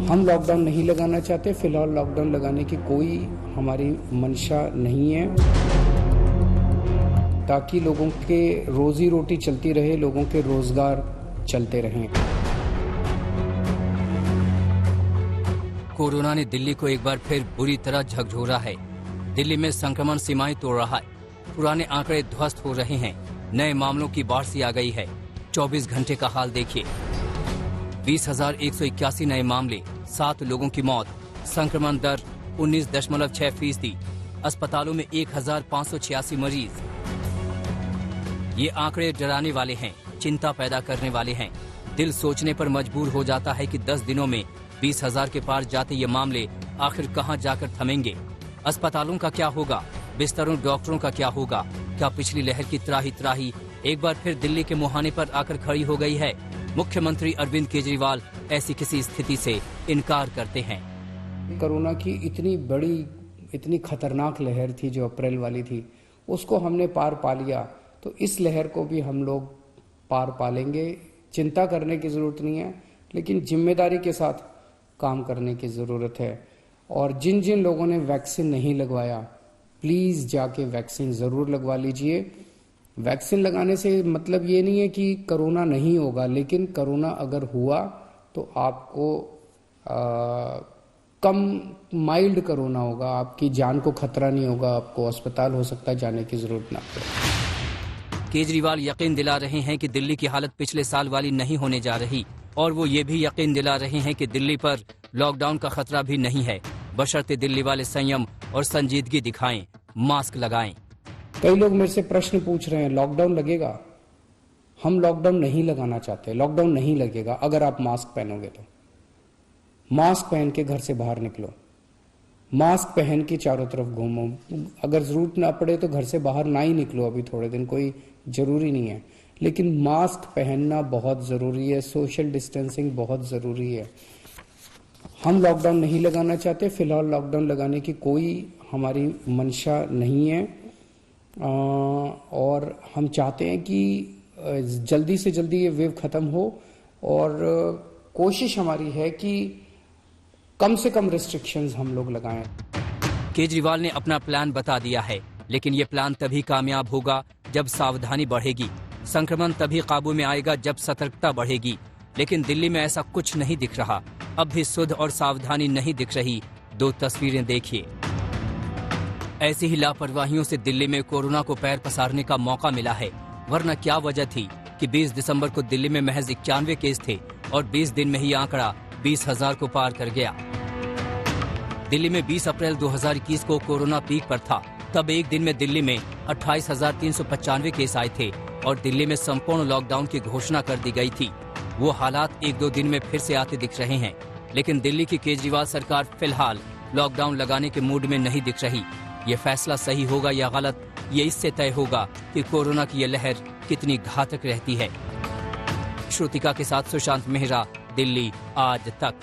हम लॉकडाउन नहीं लगाना चाहते। फिलहाल लॉकडाउन लगाने की कोई हमारी मंशा नहीं है, ताकि लोगों के रोजी रोटी चलती रहे, लोगों के रोजगार चलते रहें। कोरोना ने दिल्ली को एक बार फिर बुरी तरह झकझोरा है। दिल्ली में संक्रमण सीमाएं तोड़ रहा है, पुराने आंकड़े ध्वस्त हो रहे हैं, नए मामलों की बाढ़ सी आ गई है। 24 घंटे का हाल देखिए, 20,181 नए मामले, 7 लोगों की मौत, संक्रमण दर 19.6%, अस्पतालों में 1,586 मरीज। ये आंकड़े डराने वाले हैं, चिंता पैदा करने वाले हैं। दिल सोचने पर मजबूर हो जाता है कि 10 दिनों में 20,000 के पार जाते ये मामले आखिर कहां जाकर थमेंगे। अस्पतालों का क्या होगा, बिस्तरों डॉक्टरों का क्या होगा। क्या पिछली लहर की त्राही एक बार फिर दिल्ली के मुहाने पर आकर खड़ी हो गई है। मुख्यमंत्री अरविंद केजरीवाल ऐसी किसी स्थिति से इनकार करते हैं। कोरोना की इतनी बड़ी, इतनी खतरनाक लहर थी जो अप्रैल वाली थी, उसको हमने पार पा लिया, तो इस लहर को भी हम लोग पार पा लेंगे। चिंता करने की जरूरत नहीं है, लेकिन जिम्मेदारी के साथ काम करने की जरूरत है। और जिन जिन लोगों ने वैक्सीन नहीं लगवाया, प्लीज जाके वैक्सीन जरूर लगवा लीजिए। वैक्सीन लगाने से मतलब ये नहीं है कि कोरोना नहीं होगा, लेकिन कोरोना अगर हुआ तो आपको कम माइल्ड कोरोना होगा, आपकी जान को खतरा नहीं होगा, आपको अस्पताल हो सकता है जाने की जरूरत ना पड़े। केजरीवाल यकीन दिला रहे हैं कि दिल्ली की हालत पिछले साल वाली नहीं होने जा रही, और वो ये भी यकीन दिला रहे हैं कि दिल्ली पर लॉकडाउन का खतरा भी नहीं है, बशर्ते दिल्ली वाले संयम और संजीदगी दिखाएं, मास्क लगाएं। कई लोग मेरे से प्रश्न पूछ रहे हैं, लॉकडाउन लगेगा? हम लॉकडाउन नहीं लगाना चाहते। लॉकडाउन नहीं लगेगा अगर आप मास्क पहनोगे तो। मास्क पहन के घर से बाहर निकलो, मास्क पहन के चारों तरफ घूमो। अगर जरूरत ना पड़े तो घर से बाहर ना ही निकलो, अभी थोड़े दिन कोई जरूरी नहीं है, लेकिन मास्क पहनना बहुत जरूरी है। सोशल डिस्टेंसिंग बहुत जरूरी है। हम लॉकडाउन नहीं लगाना चाहते। फिलहाल लॉकडाउन लगाने की कोई हमारी मंशा नहीं है, और हम चाहते हैं कि जल्दी से जल्दी ये वेव खत्म हो, और कोशिश हमारी है कि कम से कम रिस्ट्रिक्शंस हम लोग लगाएं। केजरीवाल ने अपना प्लान बता दिया है, लेकिन ये प्लान तभी कामयाब होगा जब सावधानी बढ़ेगी। संक्रमण तभी काबू में आएगा जब सतर्कता बढ़ेगी। लेकिन दिल्ली में ऐसा कुछ नहीं दिख रहा। अब भी सुध और सावधानी नहीं दिख रही। 2 तस्वीरें देखिए। ऐसी ही लापरवाहियों से दिल्ली में कोरोना को पैर पसारने का मौका मिला है, वरना क्या वजह थी कि 20 दिसंबर को दिल्ली में महज 91 केस थे और 20 दिन में ही आंकड़ा 20,000 को पार कर गया। दिल्ली में 20 अप्रैल 2021 को कोरोना पीक पर था। तब एक दिन में दिल्ली में 28,395 केस आए थे और दिल्ली में संपूर्ण लॉकडाउन की घोषणा कर दी गई थी। वो हालात 1-2 दिन में फिर से आते दिख रहे हैं, लेकिन दिल्ली की केजरीवाल सरकार फिलहाल लॉकडाउन लगाने के मूड में नहीं दिख रही। ये फैसला सही होगा या गलत, ये इससे तय होगा कि कोरोना की ये लहर कितनी घातक रहती है। श्रुतिका के साथ सुशांत मेहरा, दिल्ली आज तक।